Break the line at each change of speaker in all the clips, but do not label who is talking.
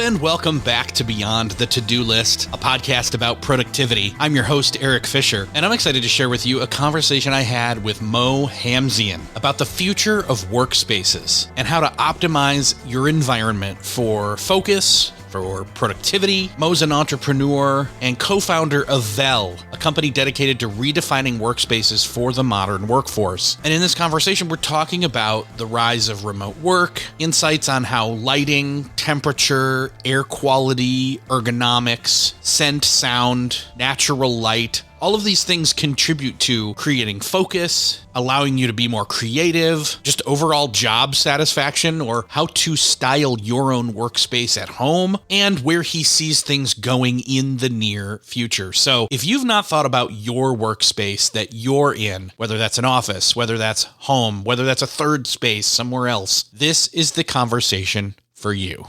and welcome back to Beyond the To-Do List, a podcast about productivity. I'm your host, Eric Fisher, and I'm excited to share with you a conversation I had with Mo Hamzian about the future of workspaces and how to optimize your environment for focus, for productivity. Mo's an entrepreneur and co-founder of Vel, a company dedicated to redefining workspaces for the modern workforce. And in this conversation, we're talking about the rise of remote work, insights on how lighting, temperature, air quality, ergonomics, scent, sound, natural light, all of these things contribute to creating focus, allowing you to be more creative, just overall job satisfaction, or how to style your own workspace at home, and where he sees things going in the near future. So if you've not thought about your workspace that you're in, whether that's an office, whether that's home, whether that's a third space somewhere else, this is the conversation for you.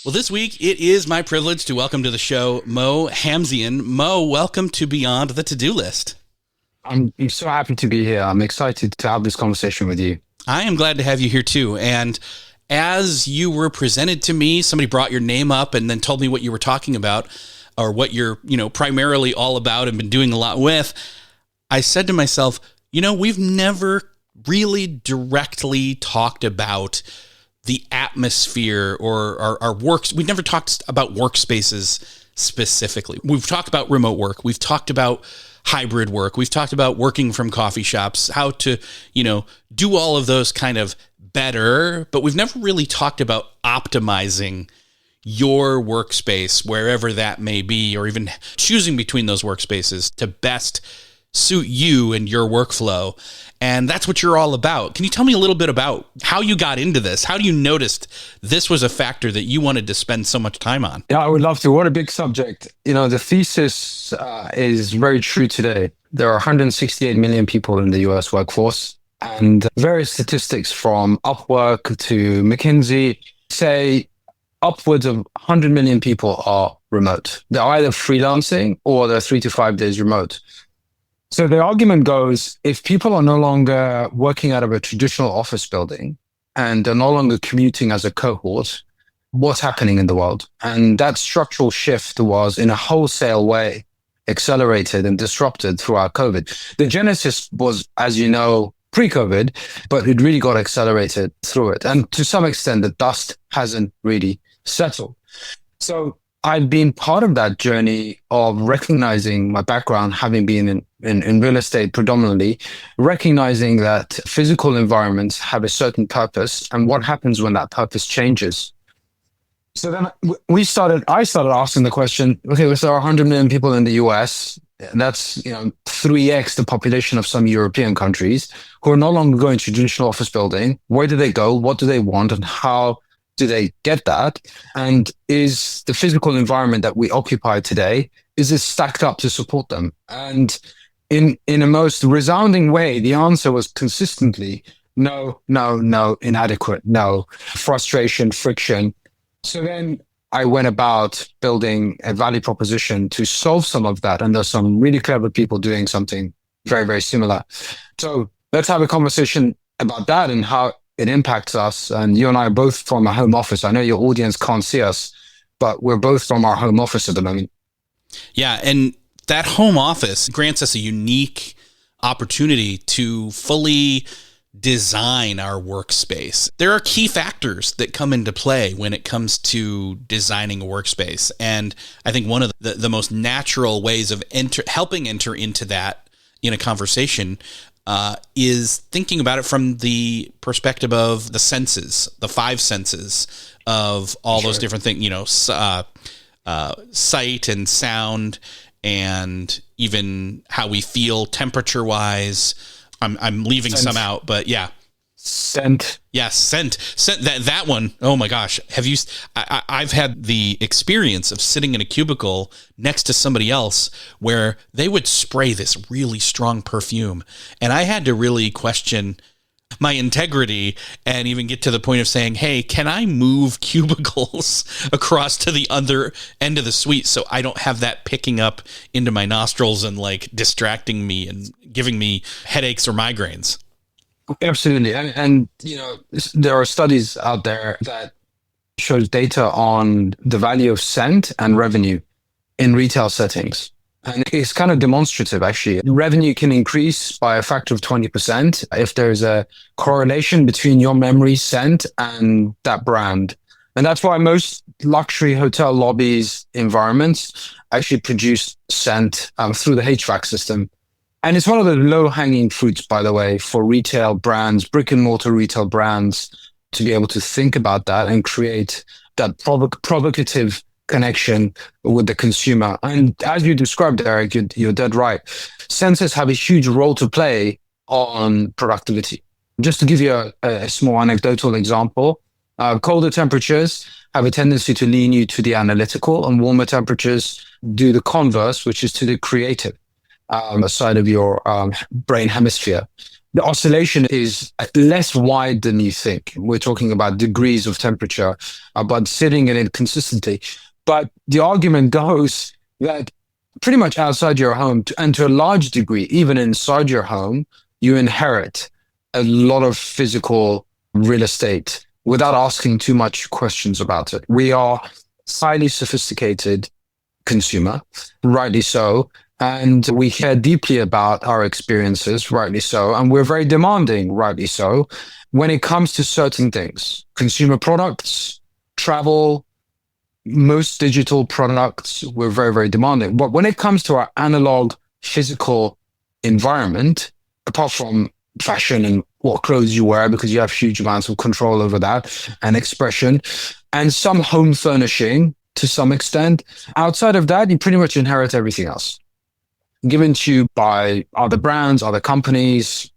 Well, this week, it is my privilege to welcome to the show Mo Hamzian. Mo, welcome to Beyond the To-Do List.
I'm so happy to be here. I'm excited to have this conversation with you.
I am glad to have you here too. And as you were presented to me, somebody brought your name up and then told me what you were talking about or what you're, primarily all about and been doing a lot with. I said to myself, we've never really directly talked about the atmosphere or our works. We've never talked about workspaces specifically. We've talked about remote work. We've talked about hybrid work. We've talked about working from coffee shops, how to, do all of those kind of better, but we've never really talked about optimizing your workspace, wherever that may be, or even choosing between those workspaces to best suit you and your workflow. And that's what you're all about. Can you tell me a little bit about how you got into this? How you noticed this was a factor that you wanted to spend so much time on?
Yeah, I would love to. What a big subject. The thesis is very true today. There are 168 million people in the US workforce, and various statistics from Upwork to McKinsey say upwards of 100 million people are remote. They're either freelancing or they're 3 to 5 days remote. So the argument goes, if people are no longer working out of a traditional office building and are no longer commuting as a cohort, what's happening in the world? And that structural shift was in a wholesale way accelerated and disrupted throughout COVID. The genesis was, as you know, pre-COVID, but it really got accelerated through it. And to some extent, the dust hasn't really settled. So I've been part of that journey of recognizing my background, having been in real estate predominantly, recognizing that physical environments have a certain purpose and what happens when that purpose changes. So then I started asking the question, okay, so there are 100 million people in the US, and that's 3x the population of some European countries who are no longer going to traditional office building. Where do they go? What do they want? And how do they get that? And is the physical environment that we occupy today, is it stacked up to support them? And in a most resounding way, the answer was consistently no, inadequate, no, frustration, friction. So then I went about building a value proposition to solve some of that. And there's some really clever people doing something very, very similar. So let's have a conversation about that and how it impacts us. And you and I are both from a home office. I know your audience can't see us, but we're both from our home office at the moment.
Yeah. And that home office grants us a unique opportunity to fully design our workspace. There are key factors that come into play when it comes to designing a workspace. And I think one of the most natural ways of helping enter into that in a conversation is thinking about it from the perspective of the senses, the 5 senses of all those different things, sight and sound, and even how we feel temperature wise. I'm leaving some out, but yeah.
Scent.
Yes, scent. That one. Oh my gosh. I've had the experience of sitting in a cubicle next to somebody else where they would spray this really strong perfume. And I had to really question my integrity and even get to the point of saying, hey, can I move cubicles across to the other end of the suite so I don't have that picking up into my nostrils and like distracting me and giving me headaches or migraines?
Absolutely. And you know, there are studies out there that shows data on the value of scent and revenue in retail settings. And it's kind of demonstrative, actually. Revenue can increase by a factor of 20% if there's a correlation between your memory scent and that brand. And that's why most luxury hotel lobbies environments actually produce scent through the HVAC system. And it's one of the low-hanging fruits, by the way, for retail brands, brick and mortar retail brands, to be able to think about that and create that provocative connection with the consumer. And as you described, Eric, you're dead right. Sensors have a huge role to play on productivity. Just to give you a small anecdotal example, colder temperatures have a tendency to lean you to the analytical, and warmer temperatures do the converse, which is to the creative side of your brain hemisphere. The oscillation is less wide than you think. We're talking about degrees of temperature, but sitting in it consistently. But the argument goes that pretty much outside your home, and to a large degree, even inside your home, you inherit a lot of physical real estate without asking too much questions about it. We are highly sophisticated consumer, rightly so. And we care deeply about our experiences, rightly so. And we're very demanding, rightly so, when it comes to certain things. Consumer products, travel, most digital products, we're very, very demanding. But when it comes to our analog physical environment, apart from fashion and what clothes you wear, because you have huge amounts of control over that and expression, and some home furnishing to some extent, outside of that, you pretty much inherit everything else, given to you by other brands, other companies,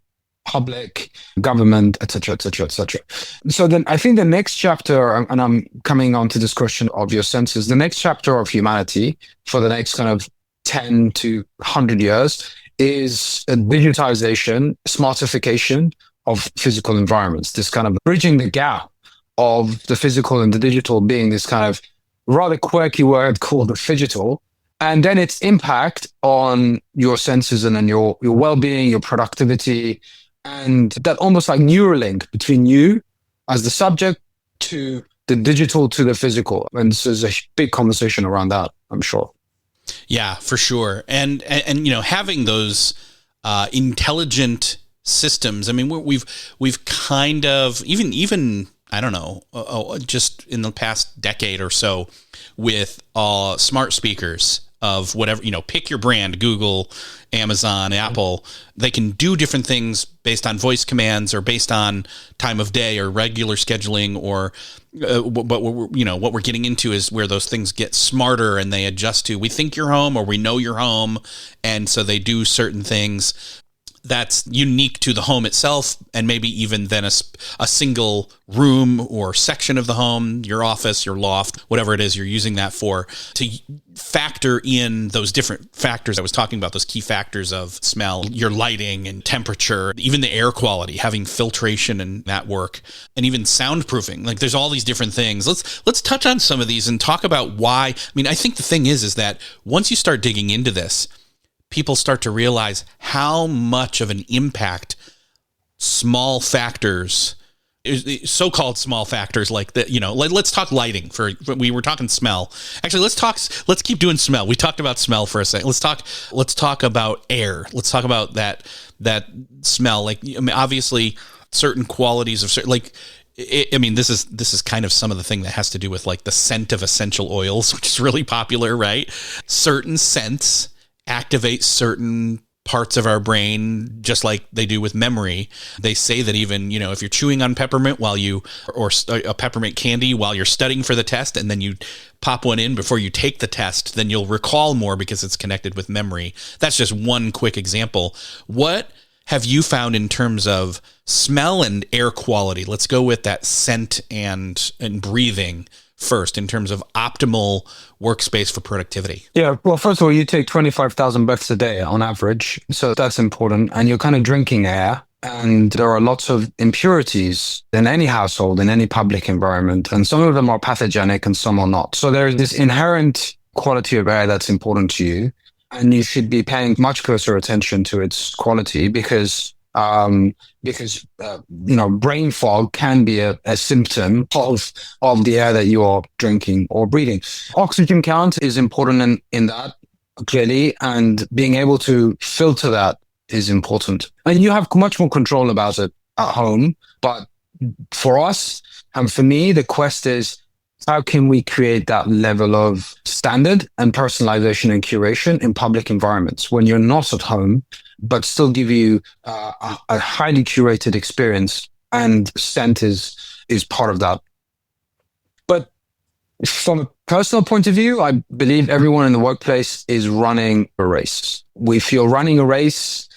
public, government, etc., etc., etc. So then I think the next chapter, and I'm coming on to this question of your senses, the next chapter of humanity for the next kind of 10 to 100 years is a digitization, smartification of physical environments, this kind of bridging the gap of the physical and the digital being this kind of rather quirky word called the phygital, and then its impact on your senses and then your well-being, your productivity, and that almost like Neuralink between you as the subject to the digital to the physical. And so there's a big conversation around that, I'm sure.
Yeah, for sure. And having those intelligent systems. I mean, we've kind of even I don't know, just in the past decade or so, with smart speakers of whatever, pick your brand, Google, Amazon, Apple, they can do different things based on voice commands or based on time of day or regular scheduling or, but what we're getting into is where those things get smarter and they adjust to, we think you're home or we know you're home. And so they do certain things that's unique to the home itself, and maybe even then a single room or section of the home, your office, your loft, whatever it is you're using that for, to factor in those different factors I was talking about, those key factors of smell, your lighting and temperature, even the air quality, having filtration and that work, and even soundproofing. Like there's all these different things. Let's touch on some of these and talk about why. I mean, I think the thing is that once you start digging into this, people start to realize how much of an impact small factors, so-called small factors like that, let's talk lighting we were talking smell. Actually, let's keep doing smell. We talked about smell for a second. Let's talk about air. Let's talk about that smell. Like, I mean, obviously certain qualities of certain, this is kind of some of the thing that has to do with like the scent of essential oils, which is really popular, right? Certain scents activate certain parts of our brain, just like they do with memory. They say that even, if you're chewing on peppermint or a peppermint candy while you're studying for the test, and then you pop one in before you take the test, then you'll recall more because it's connected with memory. That's just one quick example. What have you found in terms of smell and air quality? Let's go with that scent and breathing first in terms of optimal workspace for productivity.
Yeah, well, first of all, you take 25,000 breaths a day on average. So that's important. And you're kind of drinking air. And there are lots of impurities in any household, in any public environment. And some of them are pathogenic and some are not. So there is this inherent quality of air that's important to you. And you should be paying much closer attention to its quality, because because brain fog can be a symptom of the air that you are drinking or breathing. Oxygen count is important in that, clearly, and being able to filter that is important. And you have much more control about it at home. But for us, and for me, the quest is, how can we create that level of standard and personalization and curation in public environments when you're not at home, but still give you a highly curated experience, and scent is part of that. But from a personal point of view, I believe everyone in the workplace is running a race. If you're running a race,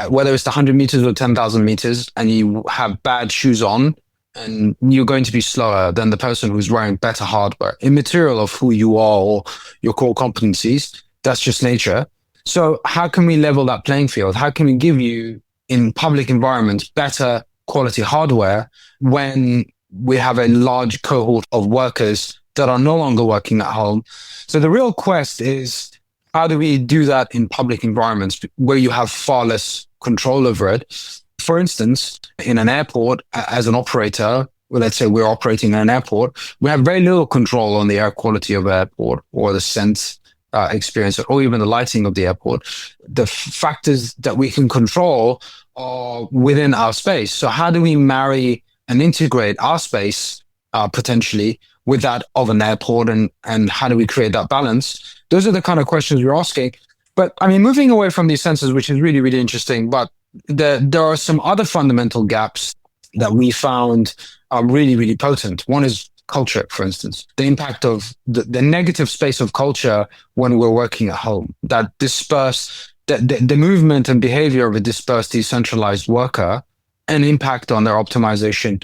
whether it's the 100 meters or 10,000 meters, and you have bad shoes on, and you're going to be slower than the person who's wearing better hardware, immaterial of who you are or your core competencies. That's just nature. So how can we level that playing field? How can we give you, in public environments, better quality hardware when we have a large cohort of workers that are no longer working at home? So the real quest is, how do we do that in public environments where you have far less control over it? For instance, in an airport, as an operator, well, let's say we're operating in an airport, we have very little control on the air quality of the airport or the scent experience, or even the lighting of the airport. The factors that we can control are within our space. So how do we marry and integrate our space potentially with that of an airport, and how do we create that balance? Those are the kind of questions we're asking. But I mean, moving away from these sensors, which is really, really interesting, but there are some other fundamental gaps that we found are really, really potent. One is culture, for instance, the impact of the negative space of culture when we're working at home, that the movement and behavior of a dispersed, decentralized worker, an impact on their optimization,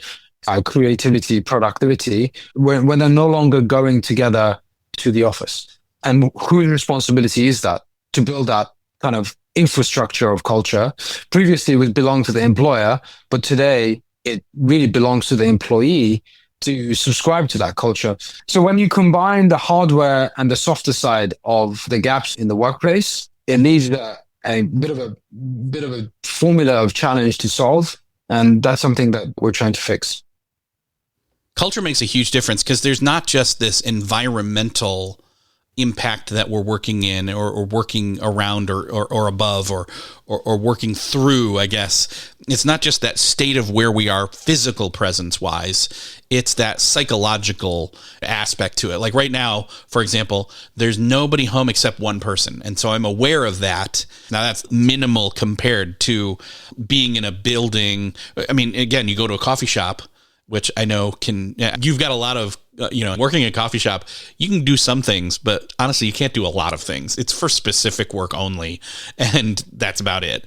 creativity, productivity, when they're no longer going together to the office. And whose responsibility is that to build that kind of infrastructure of culture? Previously, it would belong to the employer, but today it really belongs to the employee to subscribe to that culture. So when you combine the hardware and the softer side of the gaps in the workplace, it leaves a bit of a formula of challenge to solve. And that's something that we're trying to fix.
Culture makes a huge difference, because there's not just this environmental impact that we're working in or working around or above or working through, I guess. It's not just that state of where we are physical presence wise. It's that psychological aspect to it. Like right now, for example, there's nobody home except one person. And so I'm aware of that. Now that's minimal compared to being in a building. I mean, again, you go to a coffee shop, which I know you've got a lot of, working in a coffee shop, you can do some things, but honestly, you can't do a lot of things. It's for specific work only, and that's about it.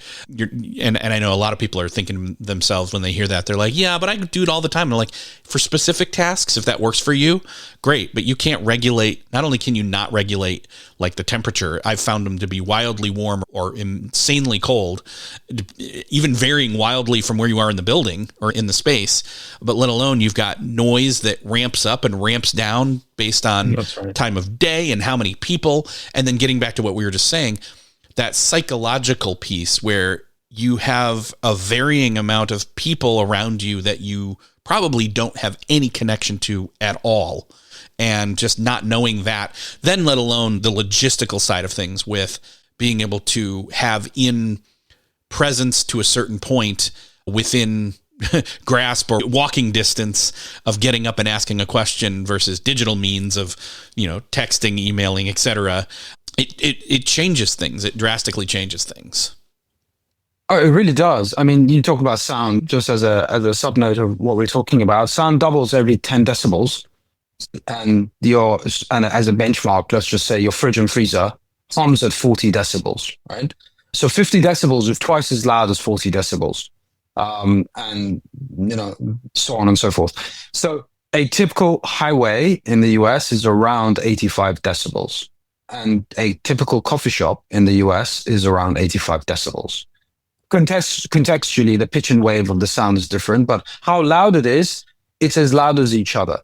And I know a lot of people are thinking themselves when they hear that, they're like, yeah, but I do it all the time. And I'm like, for specific tasks, if that works for you, great. But you can't regulate, not only can you not regulate like the temperature, I've found them to be wildly warm or insanely cold, even varying wildly from where you are in the building or in the space, but let alone you've got noise that ramps up and ramps down based on time of day and how many people. And then getting back to what we were just saying, that psychological piece where you have a varying amount of people around you that you probably don't have any connection to at all. And just not knowing that, then let alone the logistical side of things with being able to have in presence to a certain point within grasp or walking distance of getting up and asking a question versus digital means of, texting, emailing, etc. It changes things. It drastically changes things.
Oh, it really does. I mean, you talk about sound just as a sub note of what we're talking about. Sound doubles every 10 decibels. And as a benchmark, let's just say your fridge and freezer hums at 40 decibels, right? So 50 decibels is twice as loud as 40 decibels. And so on and so forth. So a typical highway in the US is around 85 decibels, and a typical coffee shop in the US is around 85 decibels. Contextually, the pitch and wave of the sound is different, but how loud it is, it's as loud as each other.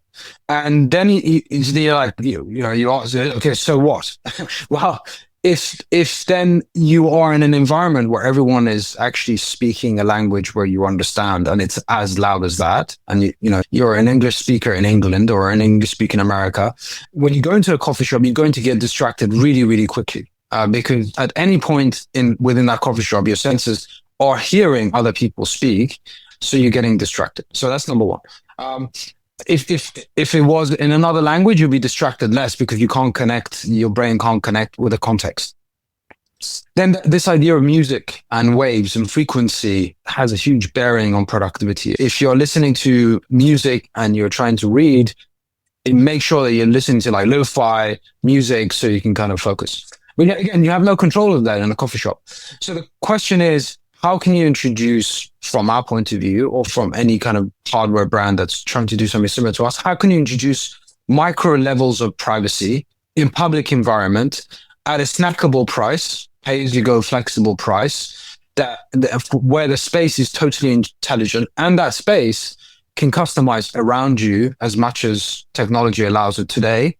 And then you ask, okay, so what? Well, if then you are in an environment where everyone is actually speaking a language where you understand and it's as loud as that, and you're an English speaker in England or an English speaker in America, when you go into a coffee shop, you're going to get distracted really, really quickly. Because at any point within that coffee shop, your senses are hearing other people speak, so you're getting distracted. So that's number one. If it was in another language, you'll be distracted less because your brain can't connect with the context. Then this idea of music and waves and frequency has a huge bearing on productivity. If you're listening to music and you're trying to read, make sure that you're listening to like lo-fi music so you can kind of focus. But again, you have no control of that in a coffee shop. So the question is, how can you introduce, from our point of view, or from any kind of hardware brand that's trying to do something similar to us, how can you introduce micro levels of privacy in public environment at a snackable price, pay-as-you-go flexible price, where the space is totally intelligent and that space can customize around you as much as technology allows it today?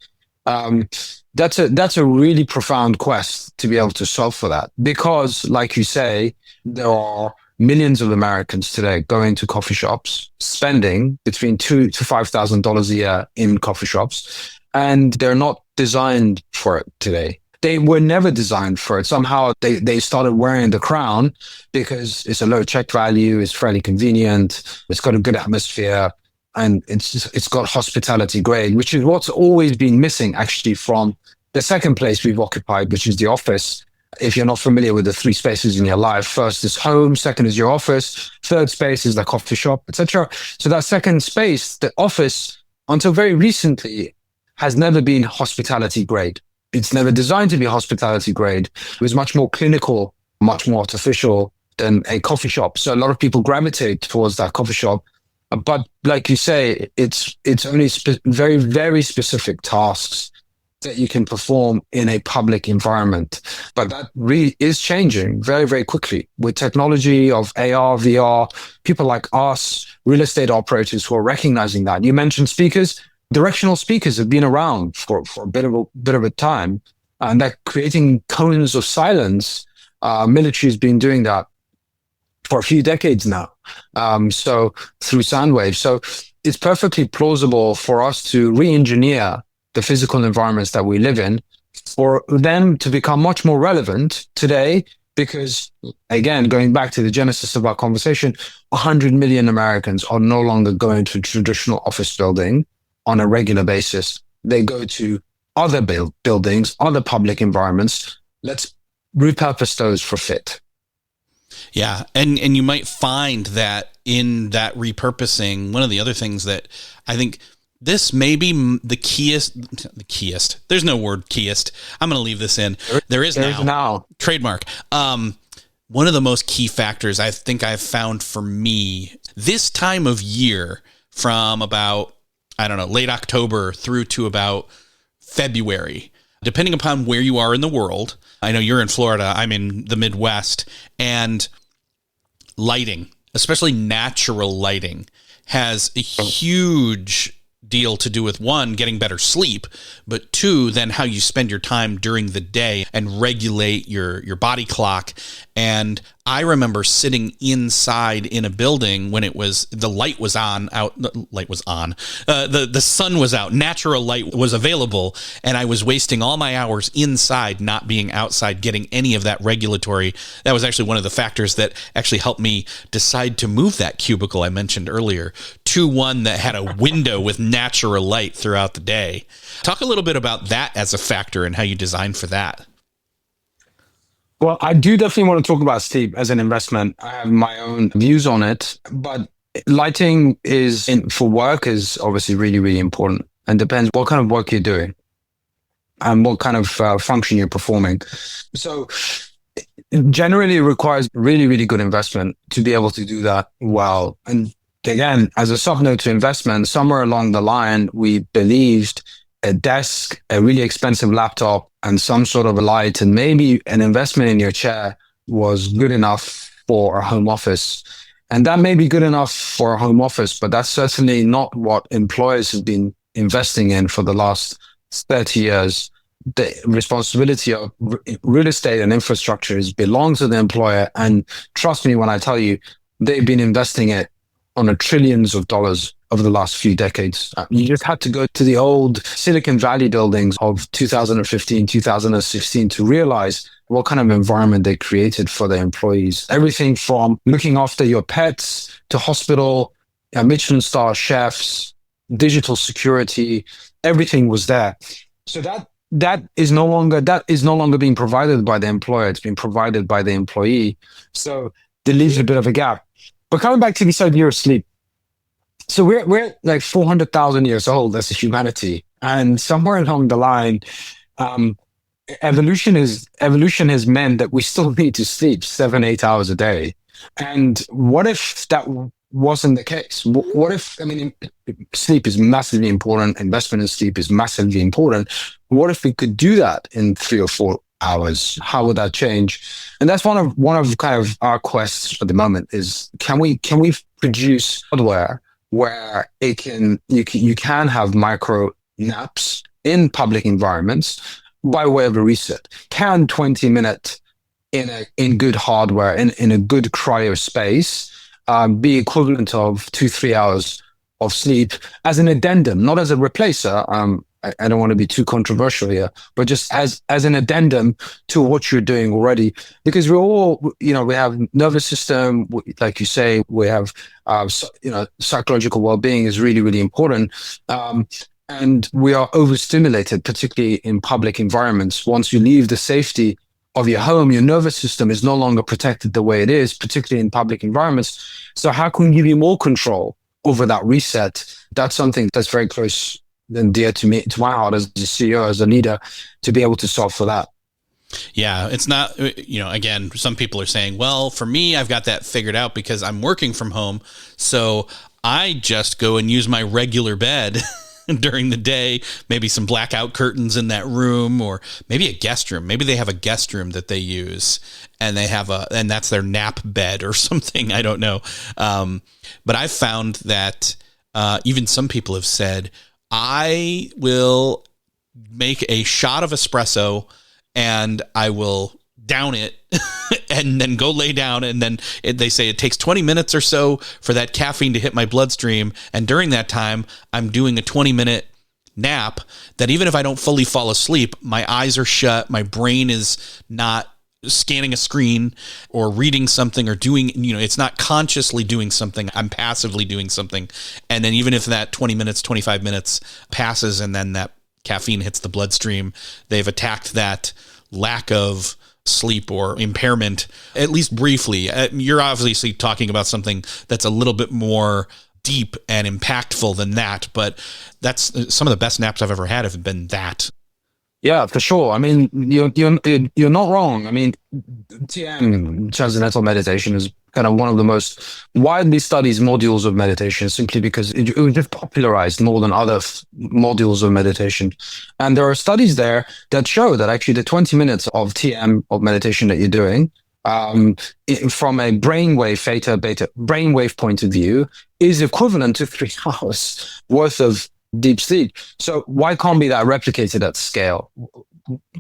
That's a really profound quest to be able to solve for that, because, like you say, there are millions of Americans today going to coffee shops, spending between $2,000 to $5,000 a year in coffee shops, and they're not designed for it today. They were never designed for it. Somehow they started wearing the crown because it's a low check value, it's fairly convenient, it's got a good atmosphere, and it's got hospitality grade, which is what's always been missing actually from the second place we've occupied, which is the office. If you're not familiar with the three spaces in your life, first is home, second is your office, third space is the coffee shop, etc. So that second space, the office, until very recently, has never been hospitality grade. It's never designed to be hospitality grade. It was much more clinical, much more artificial than a coffee shop. So a lot of people gravitate towards that coffee shop. But like you say, it's only very, very specific tasks that you can perform in a public environment. But that really is changing very, very quickly with technology of AR, VR, people like us, real estate operators who are recognizing that. You mentioned speakers. Directional speakers have been around for a bit of a time, and they're creating cones of silence. Military's been doing that for a few decades now. So through sound waves. So it's perfectly plausible for us to re-engineer the physical environments that we live in for them to become much more relevant today, because, again, going back to the genesis of our conversation, 100 million Americans are no longer going to a traditional office building on a regular basis. They go to other buildings, other public environments. Let's repurpose those for fit.
Yeah. And you might find that in that repurposing, one of the other things that I think this may be the keyest. There's no word keyest. I'm going to leave this in. There is now. Trademark. One of the most key factors I think I've found for me this time of year, from about, late October through to about February, depending upon where you are in the world. I know you're in Florida, I'm in the Midwest, and lighting, especially natural lighting, has a huge deal to do with, one, getting better sleep, but two, then how you spend your time during the day and regulate your body clock. And I remember sitting inside in a building when the light was on, the sun was out, natural light was available, and I was wasting all my hours inside, not being outside, getting any of that regulatory. That was actually one of the factors that actually helped me decide to move that cubicle I mentioned earlier to one that had a window with natural light throughout the day. Talk a little bit about that as a factor and how you design for that.
Well, I do definitely want to talk about sleep as an investment. I have my own views on it, but lighting for work is obviously really, really important, and depends what kind of work you're doing and what kind of function you're performing. So generally it requires really, really good investment to be able to do that well. And again, as a sub note to investment, somewhere along the line, we believed a desk, a really expensive laptop, and some sort of a light, and maybe an investment in your chair was good enough for a home office. And that may be good enough for a home office, but that's certainly not what employers have been investing in for the last 30 years. the responsibility of real estate and infrastructure belongs to the employer. And trust me when I tell you, they've been investing it on a trillions of dollars over the last few decades. You just had to go to the old Silicon Valley buildings of 2015, 2016 to realize what kind of environment they created for their employees. Everything from looking after your pets to hospital, Michelin star chefs, digital security, everything was there. So that is no longer being provided by the employer. It's being provided by the employee. So there leaves a bit of a gap. But coming back to this idea of sleep, so we're like 400,000 years old as a humanity, and somewhere along the line, evolution has meant that we still need to sleep 7-8 hours a day. And what if that wasn't the case? What if, I mean, sleep is massively important. Investment in sleep is massively important. What if we could do that in 3 or 4 hours? How would that change? And that's one of kind of our quests at the moment is can we produce hardware where you can have micro naps in public environments by way of a reset? Can 20 minutes in good hardware in a good cryo space be equivalent of 2-3 hours of sleep as an addendum, not as a replacer? I don't want to be too controversial here, but just as an addendum to what you're doing already, because we're all, we have nervous system, like you say, we have, psychological well-being is really, really important. And we are overstimulated, particularly in public environments. Once you leave the safety of your home, your nervous system is no longer protected the way it is, particularly in public environments. So how can we give you more control over that reset? That's something that's very close and dear to me, to my heart as a CEO, as a leader, to be able to solve for that.
Yeah, it's not, again, some people are saying, well, for me, I've got that figured out because I'm working from home. So I just go and use my regular bed during the day, maybe some blackout curtains in that room, or maybe a guest room. Maybe they have a guest room that they use and and that's their nap bed or something. I don't know. But I've found that even some people have said, I will make a shot of espresso and I will down it and then go lay down. And then they say it takes 20 minutes or so for that caffeine to hit my bloodstream. And during that time, I'm doing a 20-minute nap that even if I don't fully fall asleep, my eyes are shut. My brain is not scanning a screen or reading something or doing, it's not consciously doing something. I'm passively doing something. And then even if that 20 minutes, 25 minutes passes and then that caffeine hits the bloodstream, they've attacked that lack of sleep or impairment, at least briefly. You're obviously talking about something that's a little bit more deep and impactful than that, but that's some of the best naps I've ever had have been that.
Yeah, for sure. I mean, you're not wrong. I mean, TM, transcendental meditation, is kind of one of the most widely studied modules of meditation, simply because it was just popularized more than other modules of meditation. And there are studies there that show that actually the 20 minutes of TM, of meditation that you're doing, from a brainwave, theta, beta, brainwave point of view, is equivalent to 3 hours worth of deep sleep. So why can't be that replicated at scale?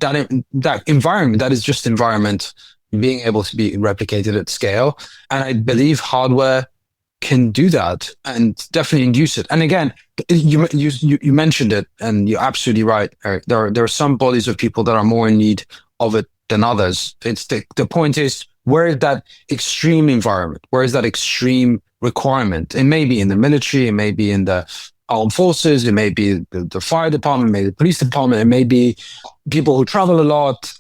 That environment, that is just environment being able to be replicated at scale. And I believe hardware can do that and definitely induce it. And again, you mentioned it, and you're absolutely right, Eric. There are some bodies of people that are more in need of it than others. It's the point is, where is that extreme environment? Where is that extreme requirement? It may be in the military, it may be in the armed forces, it may be the fire department, it may be the police department, it may be people who travel a lot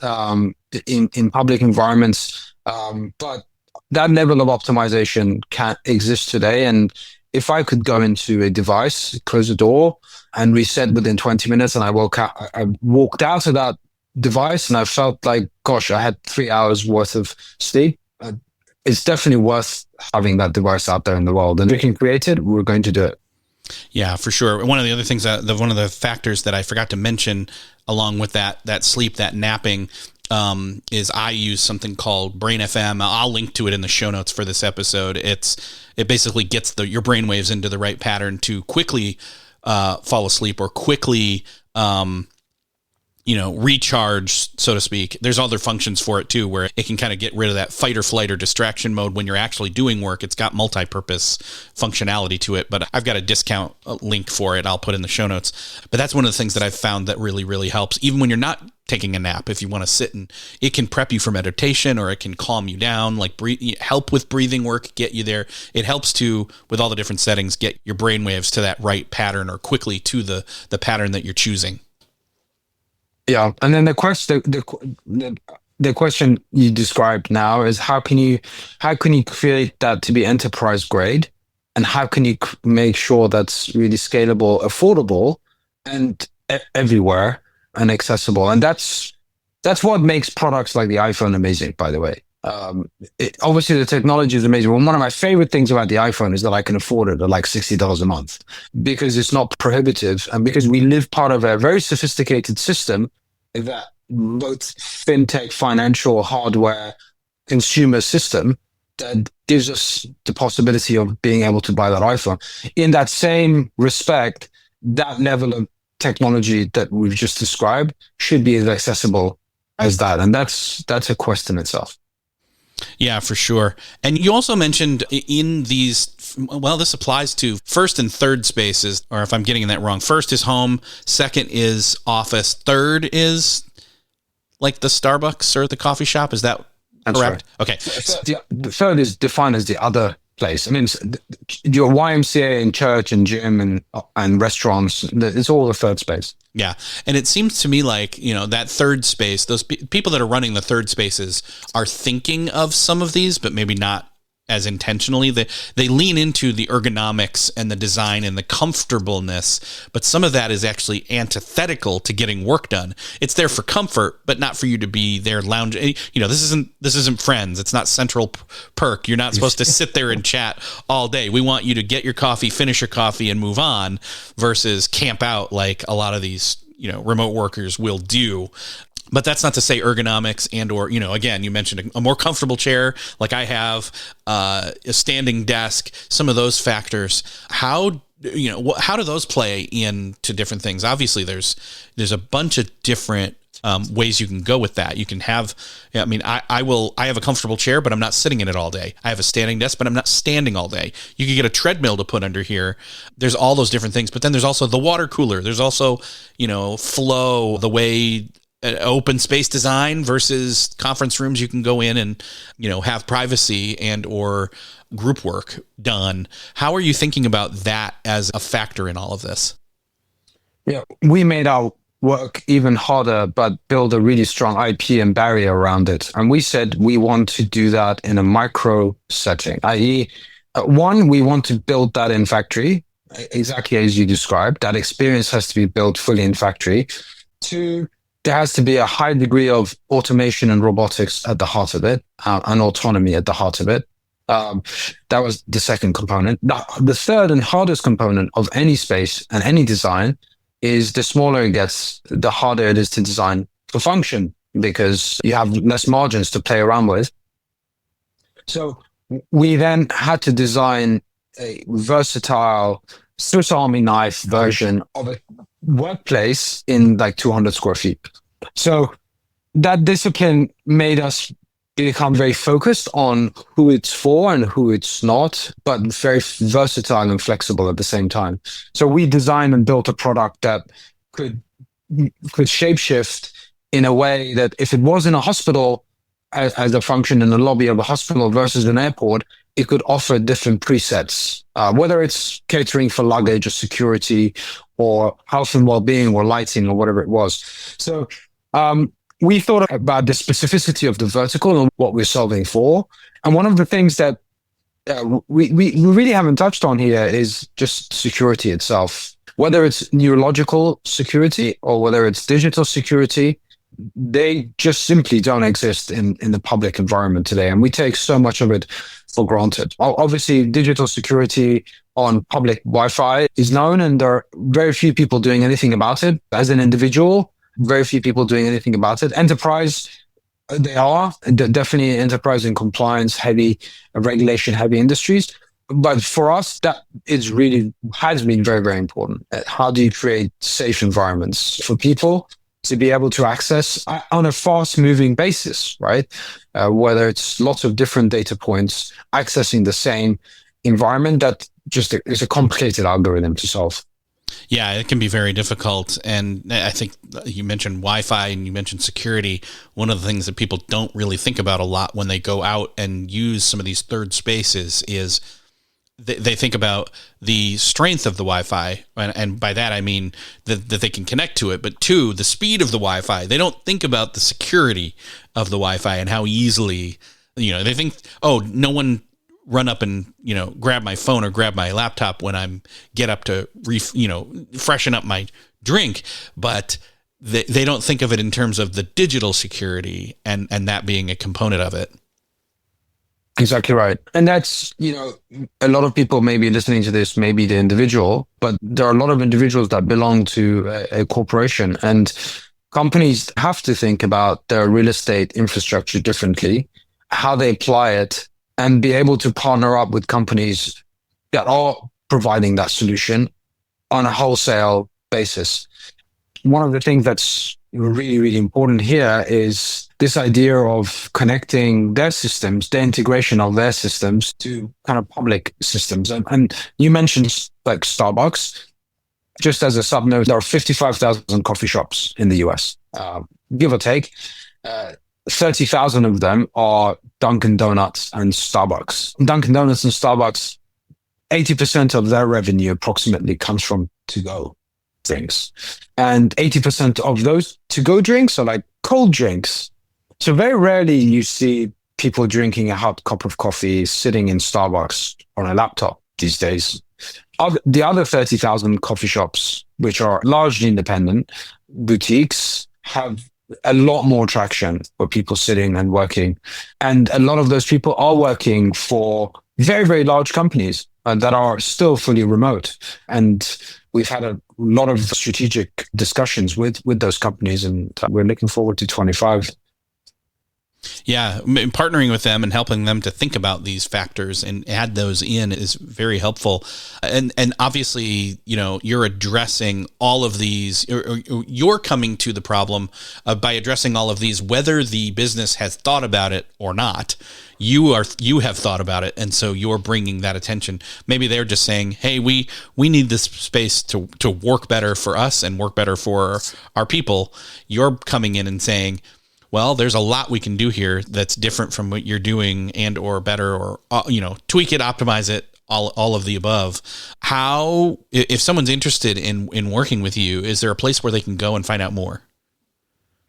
in public environments. But that level of optimization can't exist today. And if I could go into a device, close the door, and reset within 20 minutes, and I walked out of that device and I felt like, gosh, I had 3 hours worth of sleep, it's definitely worth having that device out there in the world. And if we can create it, we're going to do it.
Yeah, for sure. One of the other things one of the factors that I forgot to mention along with that sleep, that napping, is I use something called Brain FM. I'll link to it in the show notes for this episode. It basically gets your brain waves into the right pattern to quickly fall asleep or quickly recharge, so to speak. There's other functions for it too, where it can kind of get rid of that fight or flight or distraction mode when you're actually doing work. It's got multi-purpose functionality to it, but I've got a discount link for it. I'll put in the show notes. But that's one of the things that I've found that really, really helps. Even when you're not taking a nap, if you want to sit, and it can prep you for meditation, or it can calm you down, like help with breathing work, get you there. It helps to, with all the different settings, get your brain waves to that right pattern, or quickly to the pattern that you're choosing.
Yeah, and then the question you described now is how can you create that to be enterprise grade, and how can you make sure that's really scalable, affordable, and everywhere and accessible? And that's what makes products like the iPhone amazing, by the way. Obviously the technology is amazing. Well, one of my favorite things about the iPhone is that I can afford it at like $60 a month, because it's not prohibitive, and because we live part of a very sophisticated system that both fintech, financial, hardware, consumer system that gives us the possibility of being able to buy that iPhone. In that same respect, that level of technology that we've just described should be as accessible as that. And that's a quest in itself.
Yeah, for sure. And you also mentioned in these, well, this applies to first and third spaces, or if I'm getting that wrong, first is home, second is office, third is like the Starbucks or the coffee shop. Is that
That's
correct?
Right.
Okay.
The third is defined as the other place. I mean, your YMCA and church and gym and restaurants, it's all the third space.
Yeah. And it seems to me like, that third space, those people that are running the third spaces are thinking of some of these, but maybe not as intentionally. They lean into the ergonomics and the design and the comfortableness, but some of that is actually antithetical to getting work done. It's there for comfort, but not for you to be there lounging. This isn't Friends. It's not Central Perk. You're not supposed to sit there and chat all day. We want you to get your coffee, finish your coffee, and move on, versus camp out like a lot of these remote workers will do. But that's not to say ergonomics or, again, you mentioned a more comfortable chair like I have, a standing desk, some of those factors. How do those play into different things? Obviously, there's a bunch of different ways you can go with that. You can have, I have a comfortable chair, but I'm not sitting in it all day. I have a standing desk, but I'm not standing all day. You could get a treadmill to put under here. There's all those different things, but then there's also the water cooler. There's also, flow, the way open space design versus conference rooms you can go in and have privacy and or group work done. How are you thinking about that as a factor in all of this?
Yeah, we made our work even harder, but build a really strong IP and barrier around it. And we said we want to do that in a micro setting, i.e., one, we want to build that in factory, exactly as you described. That experience has to be built fully in factory. Two, there has to be a high degree of automation and robotics at the heart of it, and autonomy at the heart of it. That was the second component. The third and hardest component of any space and any design is the smaller it gets, the harder it is to design for function, because you have less margins to play around with. So we then had to design a versatile Swiss Army knife version of a workplace in like 200 square feet. So that discipline made us become very focused on who it's for and who it's not, but very versatile and flexible at the same time. So we designed and built a product that could shapeshift in a way that if it was in a hospital as a function in the lobby of a hospital versus an airport, it could offer different presets, whether it's catering for luggage or security or health and well-being or lighting or whatever it was. So we thought about the specificity of the vertical and what we're solving for. And one of the things that we really haven't touched on here is just security itself. Whether it's neurological security or whether it's digital security, they just simply don't exist in the public environment today. And we take so much of it for granted. Obviously, digital security on public Wi-Fi is known, and there are very few people doing anything about it. As an individual, very few people doing anything about it. Enterprise, they are definitely enterprise and compliance heavy, regulation heavy industries. But for us, that is really has been very, very important. How do you create safe environments for people to be able to access on a fast moving basis, right? Whether it's lots of different data points accessing the same environment, that just is a complicated algorithm to solve.
Yeah, it can be very difficult. And I think you mentioned Wi-Fi and you mentioned security. One of the things that people don't really think about a lot when they go out and use some of these third spaces is they think about the strength of the Wi-Fi. And by that, I mean that they can connect to it. But two, the speed of the Wi-Fi. They don't think about the security of the Wi-Fi and how easily, they think, oh, no one run up and, grab my phone or grab my laptop when I'm get up to, freshen up my drink. But they don't think of it in terms of the digital security and that being a component of it.
Exactly right. And that's, a lot of people may be listening to this, maybe the individual, but there are a lot of individuals that belong to a corporation, and companies have to think about their real estate infrastructure differently, how they apply it, and be able to partner up with companies that are providing that solution on a wholesale basis. One of the things that's really, really important here is this idea of connecting their systems, the integration of their systems to kind of public systems. And you mentioned like Starbucks. Just as a sub note, there are 55,000 coffee shops in the US, give or take. 30,000 of them are Dunkin' Donuts and Starbucks. Dunkin' Donuts and Starbucks, 80% of their revenue approximately comes from to-go drinks. And 80% of those to-go drinks are like cold drinks. So very rarely you see people drinking a hot cup of coffee sitting in Starbucks on a laptop these days. The other 30,000 coffee shops, which are largely independent boutiques, have a lot more traction for people sitting and working. And a lot of those people are working for very, very large companies that are still fully remote. And we've had a lot of strategic discussions with those companies, and we're looking forward to 25.
Yeah, partnering with them and helping them to think about these factors and add those in is very helpful. And obviously, you're addressing all of these, or you're coming to the problem by addressing all of these, whether the business has thought about it or not. You have thought about it, and so you're bringing that attention. Maybe they're just saying, "Hey, we need this space to work better for us and work better for our people." You're coming in and saying, well, there's a lot we can do here that's different from what you're doing, and or better, or tweak it, optimize it, all of the above. How, if someone's interested in working with you, is there a place where they can go and find out more?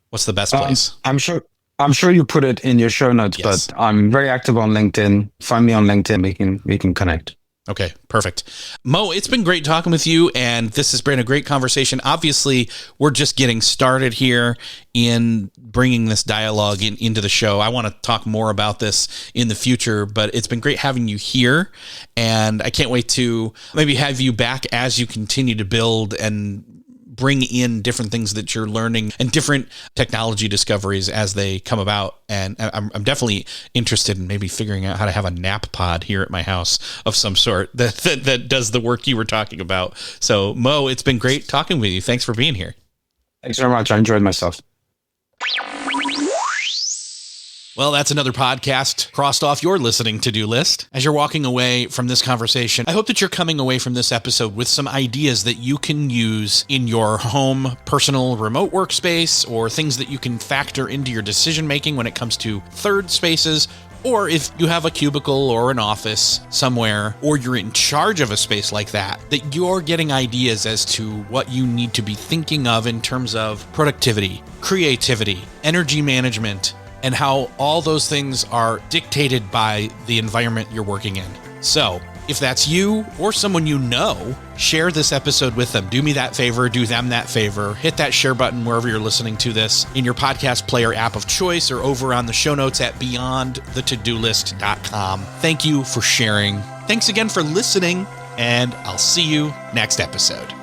What's the best place?
I'm sure you put it in your show notes, yes. But I'm very active on LinkedIn. Find me on LinkedIn. We can connect.
Okay, perfect. Mo, it's been great talking with you, and this has been a great conversation. Obviously, we're just getting started here in bringing this dialogue into the show. I want to talk more about this in the future, but it's been great having you here, and I can't wait to maybe have you back as you continue to build and bring in different things that you're learning and different technology discoveries as they come about. And I'm definitely interested in maybe figuring out how to have a nap pod here at my house of some sort that does the work you were talking about. So Mo, it's been great talking with you. Thanks for being here.
Thanks very much. I enjoyed myself.
Well, that's another podcast crossed off your listening to-do list. As you're walking away from this conversation, I hope that you're coming away from this episode with some ideas that you can use in your home, personal, remote workspace, or things that you can factor into your decision-making when it comes to third spaces, or if you have a cubicle or an office somewhere, or you're in charge of a space like that you're getting ideas as to what you need to be thinking of in terms of productivity, creativity, energy management, and how all those things are dictated by the environment you're working in. So, if that's you or someone you know, share this episode with them. Do me that favor, do them that favor. Hit that share button wherever you're listening to this, in your podcast player app of choice, or over on the show notes at beyondthetodolist.com. Thank you for sharing. Thanks again for listening, and I'll see you next episode.